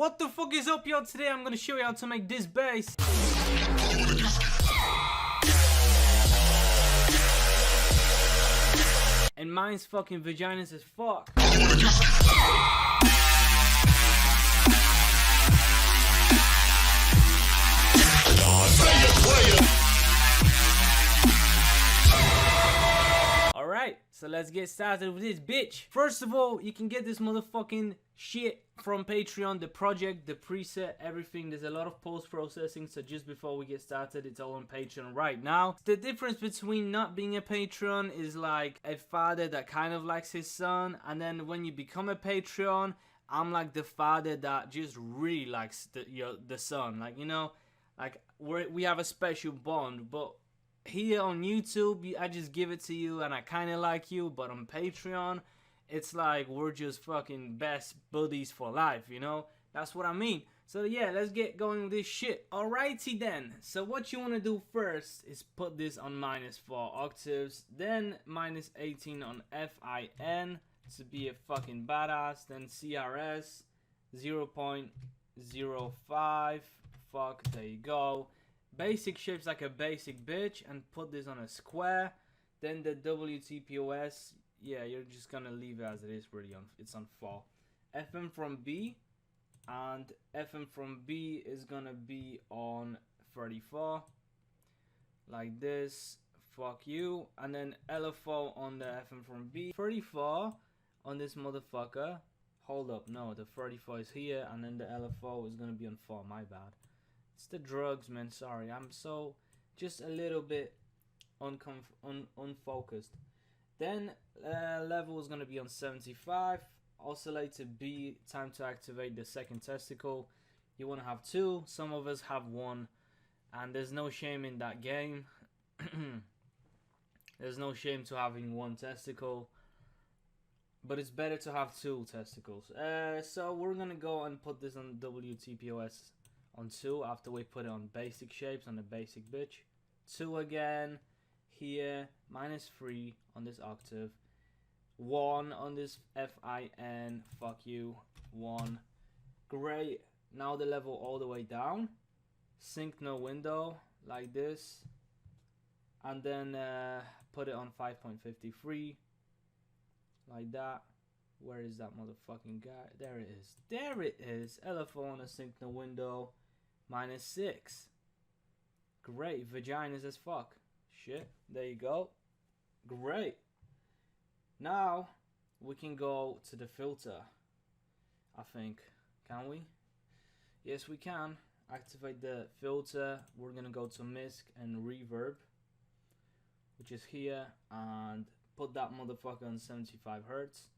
What the fuck is up, y'all? Today I'm gonna show you how to make this bass. And mine's fucking vaginas as fuck. Alright, so let's get started with this bitch. First of all, you can get this motherfucking shit from Patreon, the project, the preset, everything. There's a lot of post-processing, so just before we get started, it's all on Patreon right now. The difference between not being a Patreon is like a father that kind of likes his son, and then when you become a Patreon, I'm like the father that just really likes the son. Like, you know, like we have a special bond. But here on YouTube, I just give it to you and I kind of like you, but on Patreon, it's like we're just fucking best buddies for life, you know? That's what I mean. So yeah, let's get going with this shit. Alrighty then. So what you want to do first is put this on -4 octaves, then -18 on FIN to be a fucking badass, then CRS 0.05. Fuck, there you go. Basic shapes like a basic bitch, and put this on a square. Then the WTPOS, yeah, you're just gonna leave it as it is, really. It's on 4. FM from B, and FM from B is gonna be on 34, like this. Fuck you. And then LFO on the FM from B, 34 on this motherfucker. Hold up, no, the 34 is here, and then the LFO is gonna be on 4. My bad. It's the drugs, man. Sorry, I'm so just a little bit unfocused. Then level is gonna be on 75. Oscillator B, time to activate the second testicle. You wanna have 2. Some of us have 1, and there's no shame in that game. There's no shame to having 1 testicle, but it's better to have 2 testicles. So we're gonna go and put this on WTPOS on 2 after we put it on basic shapes on the basic bitch. 2 again here, -3 on this octave, 1 on this FIN. Fuck you. 1. Great. Now the level all the way down, sync no window like this, and then put it on 5.53 like that. Where is that motherfucking guy? There it is. There it is. LFO on a sync no window, -6. Great. Vaginas as fuck. Shit. There you go. Great. Now we can go to the filter, I think. Can we? Yes, we can. Activate the filter. We're gonna go to MISC and reverb, which is here, and put that motherfucker on 75 Hertz.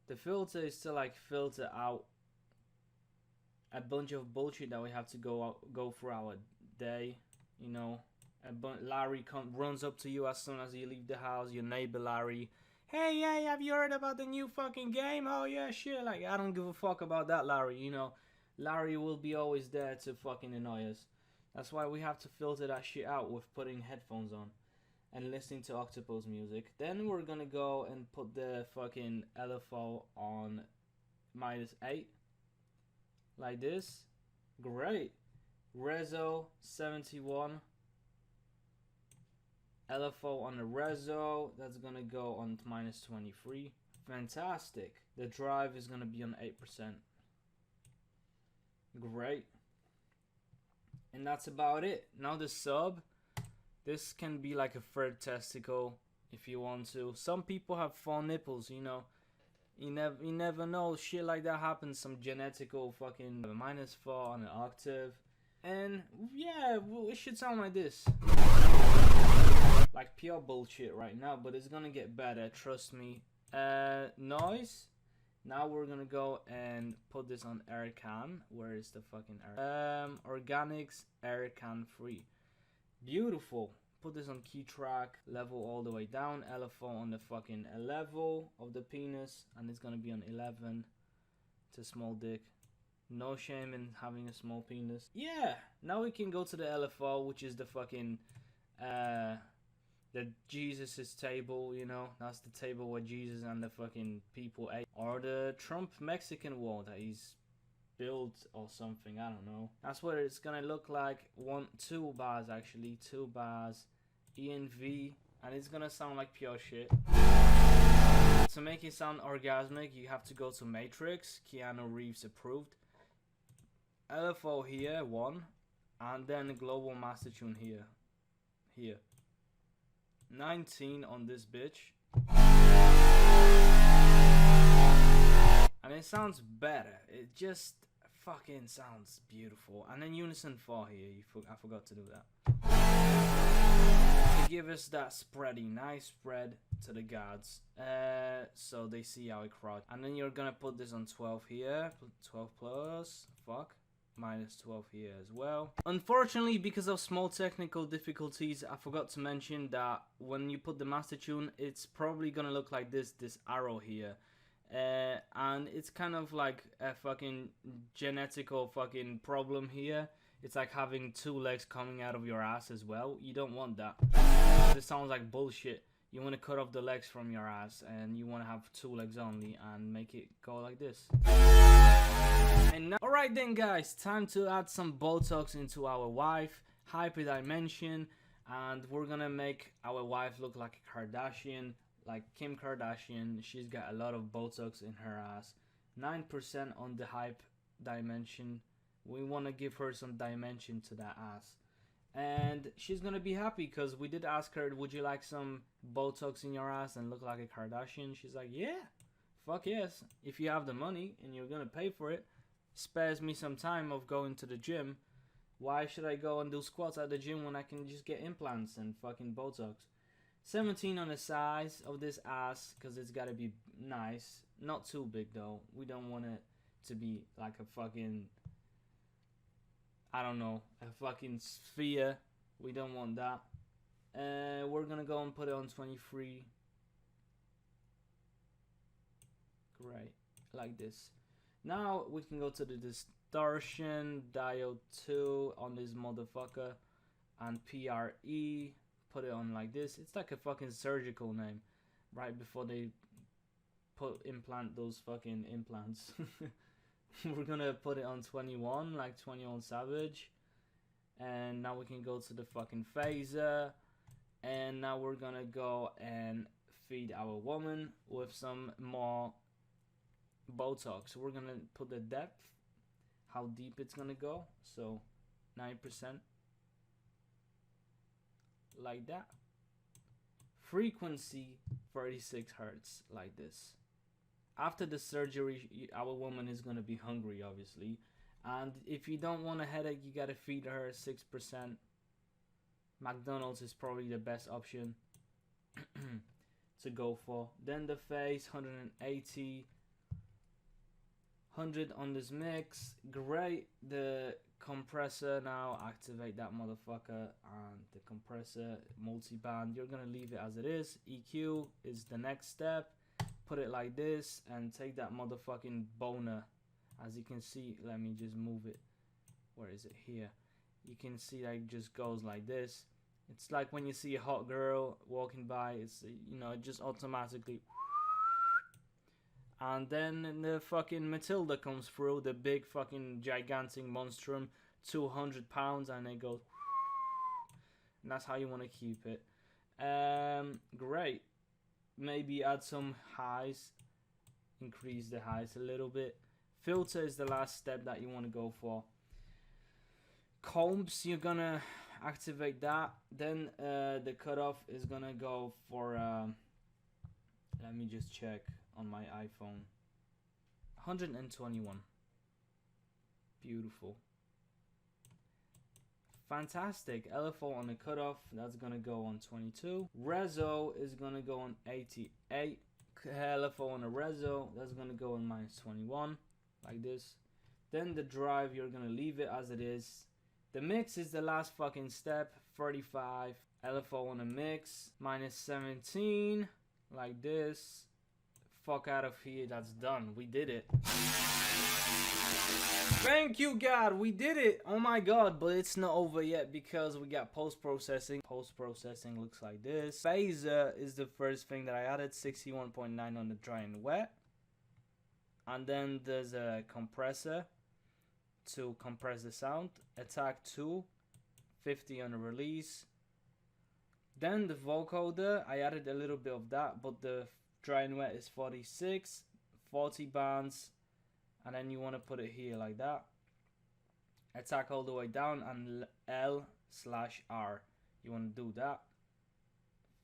The filter is to like filter out a bunch of bullshit that we have to go through our day, you know. Larry runs up to you as soon as you leave the house, your neighbor Larry. Hey, have you heard about the new fucking game? Oh yeah, shit. Like, I don't give a fuck about that, Larry, you know. Larry will be always there to fucking annoy us. That's why we have to filter that shit out with putting headphones on and listening to Octopus music. Then we're gonna go and put the fucking LFO on -8 like this. Great. Reso 71. LFO on the Reso, that's gonna go on -23. Fantastic. The drive is gonna be on 8%. Great. And that's about it. Now the sub, this can be like a 3rd testicle if you want to. Some people have 4 nipples, you know. You never know. Shit like that happens. Some genetical fucking -4 on an octave. And yeah, well, it should sound like this. Like pure bullshit right now, but it's gonna get better, trust me. Noise. Now we're gonna go and put this on Aircan. Where is the fucking air? Organics Aircan free. Beautiful. Put this on key track, level all the way down, LFO on the fucking level of the penis, and it's gonna be on 11. It's a small dick. No shame in having a small penis. Yeah, now we can go to the LFO, which is the fucking the the Jesus' table, you know, that's the table where Jesus and the fucking people ate, or the Trump Mexican wall that he's built or something, I don't know. That's what it's gonna look like. 2 bars actually, 2 bars, E and V, and it's gonna sound like pure shit. To make it sound orgasmic, you have to go to Matrix, Keanu Reeves approved, LFO here, 1, and then the global master tune here. 19 on this bitch. And it sounds better. It just fucking sounds beautiful. And then unison 4 here. I forgot to do that. To give us that spready, nice spread to the gods. So they see how it crouch. And then you're gonna put this on 12 here. 12 plus. Fuck. Minus 12 here as well. Unfortunately, because of small technical difficulties, I forgot to mention that when you put the master tune, it's probably gonna look like this arrow here. And it's kind of like a fucking genetical fucking problem here. It's like having 2 legs coming out of your ass as well. You don't want that. This sounds like bullshit. You want to cut off the legs from your ass, and you want to have 2 legs only and make it go like this. And now, alright then guys, time to add some Botox into our wife, hyperdimension, and we're gonna make our wife look like a Kardashian, like Kim Kardashian. She's got a lot of Botox in her ass. 9% on the hype dimension. We want to give her some dimension to that ass. And she's gonna be happy because we did ask her, would you like some Botox in your ass and look like a Kardashian? She's like, yeah, fuck yes. If you have the money and you're gonna pay for it, spares me some time of going to the gym. Why should I go and do squats at the gym when I can just get implants and fucking Botox? 17 on the size of this ass because it's gotta be nice. Not too big though. We don't want it to be like a fucking, I don't know, a fucking sphere. We don't want that. We're gonna go and put it on 23. Great, like this. Now we can go to the distortion, diode 2 on this motherfucker, and PRE, put it on like this. It's like a fucking surgical name, right before they implant those fucking implants. We're gonna put it on 21, like 21 Savage. And now we can go to the fucking phaser. And now we're gonna go and feed our woman with some more Botox. We're gonna put the depth, how deep it's gonna go. So 9%, like that. Frequency 36 hertz, like this. After the surgery, our woman is gonna be hungry, obviously. And if you don't want a headache, you gotta feed her 6%. McDonald's is probably the best option to go for. Then the face, 180. 100 on this mix. Great. The compressor now, activate that motherfucker. And the compressor, multiband, you're gonna leave it as it is. EQ is the next step. Put it like this and take that motherfucking boner. As you can see, let me just move it. Where is it? Here. You can see that it just goes like this. It's like when you see a hot girl walking by, it's, you know, it just automatically. And then the fucking Matilda comes through, the big fucking gigantic monstrum, 200 pounds, and it goes. And that's how you want to keep it. Great. Maybe add some highs, increase the highs a little bit. Filter is the last step that you want to go for. Combs, you're gonna activate that. Then the cutoff is gonna go for let me just check on my iPhone. 121. Beautiful. Fantastic. LFO on the cutoff, that's gonna go on 22. Reso is gonna go on 88. LFO on the reso, that's gonna go on -21, like this. Then the drive, you're gonna leave it as it is. The mix is the last fucking step, 35. LFO on the mix, -17, like this. Fuck out of here, that's done. We did it. Thank you, God, we did it. Oh my God, but it's not over yet because we got post-processing. Post-processing looks like this. Phaser is the first thing that I added, 61.9 on the dry and wet. And then there's a compressor to compress the sound. Attack 2, 50 on the release. Then the vocoder, I added a little bit of that, but the dry and wet is 46, 40 bands. And then you want to put it here like that. Attack all the way down and L/R. You want to do that.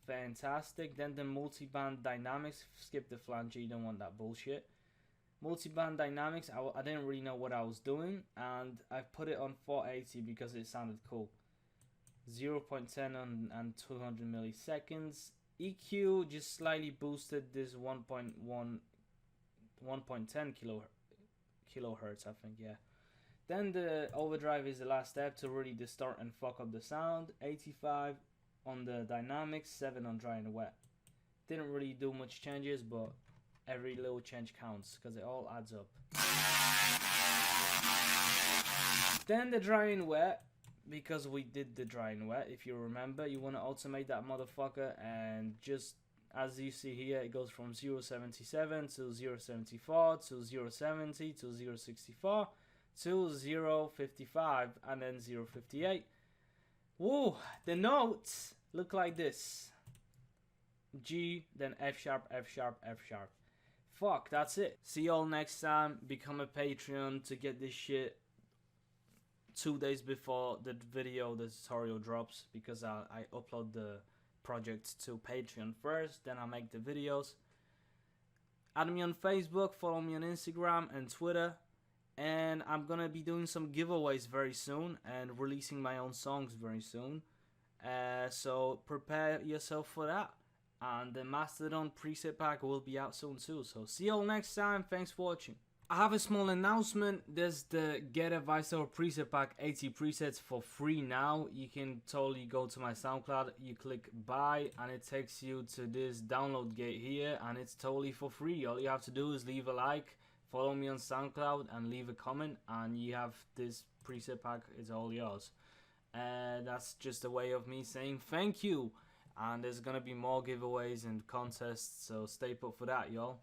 Fantastic. Then the Multiband Dynamics. Skip the flange, you don't want that bullshit. Multiband Dynamics, I didn't really know what I was doing. And I put it on 480 because it sounded cool. 0.10 and 200 milliseconds. EQ just slightly boosted this 1.10 kilohertz, I think, yeah. Then the overdrive is the last step to really distort and fuck up the sound. 85 on the dynamics, 7 on dry and wet. Didn't really do much changes, but every little change counts because it all adds up. Then the dry and wet, because we did the dry and wet, if you remember, you want to automate that motherfucker, and just as you see here, it goes from 0.77 to 0.74 to 0.70 to 0.64 to 0.55 and then 0.58. Whoa, the notes look like this. G, then F sharp, F sharp, F sharp. Fuck, that's it. See y'all next time. Become a Patreon to get this shit 2 days before the tutorial drops, because I upload the project to Patreon first, then I make the videos. Add me on Facebook, follow me on Instagram and Twitter, and I'm gonna be doing some giveaways very soon and releasing my own songs very soon, so prepare yourself for that. And the Mastodon preset pack will be out soon too, so see you all next time. Thanks for watching. I have a small announcement. There's the Get a Viceroy preset pack, 80 presets for free now. You can totally go to my SoundCloud, you click buy, and it takes you to this download gate here, and it's totally for free. All you have to do is leave a like, follow me on SoundCloud, and leave a comment, and you have this preset pack. It's all yours. That's just a way of me saying thank you. And there's gonna be more giveaways and contests, so stay put for that, y'all.